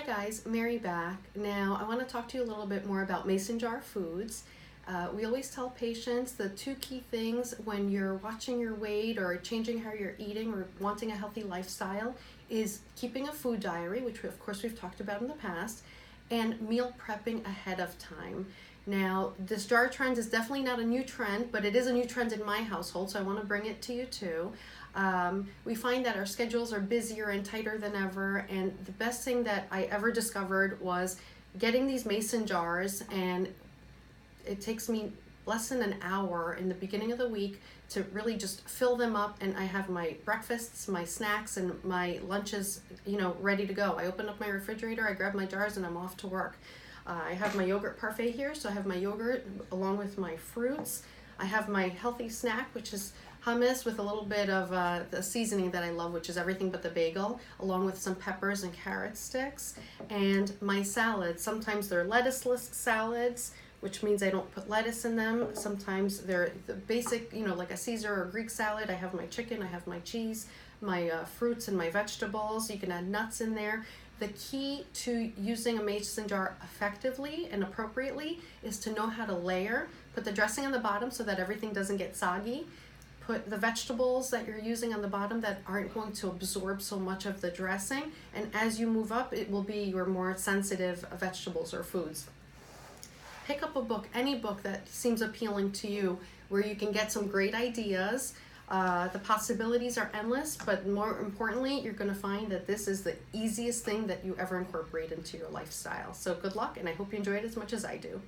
guys, Mary back. Now I want to talk to you a little bit more about mason jar foods. We always tell patients the two key things when you're watching your weight or changing how you're eating or wanting a healthy lifestyle is keeping a food diary, which of course we've talked about in the past, and meal prepping ahead of time. Now, this jar trend is definitely not a new trend, but it is a new trend in my household, so I want to bring it to you too. We find that our schedules are busier and tighter than ever, and the best thing that I ever discovered was getting these mason jars, and it takes me less than an hour in the beginning of the week to really just fill them up, and I have my breakfasts, my snacks, and my lunches, ready to go. I open up my refrigerator, I grab my jars, and I'm off to work. I have my yogurt parfait here, so I have my yogurt along with my fruits. I have my healthy snack, which is hummus with a little bit of the seasoning that I love, which is everything but the bagel, along with some peppers and carrot sticks, and my salads. Sometimes they're lettuceless salads, which means I don't put lettuce in them. Sometimes they're the basic, like a Caesar or Greek salad. I have my chicken, I have my cheese, my fruits and my vegetables. You can add nuts in there. The key to using a mason jar effectively and appropriately is to know how to layer. Put the dressing on the bottom so that everything doesn't get soggy. Put the vegetables that you're using on the bottom that aren't going to absorb so much of the dressing. And as you move up, it will be your more sensitive vegetables or foods. Pick up a book, any book that seems appealing to you, where you can get some great ideas. The possibilities are endless, but more importantly, you're going to find that this is the easiest thing that you ever incorporate into your lifestyle. So good luck, and I hope you enjoy it as much as I do.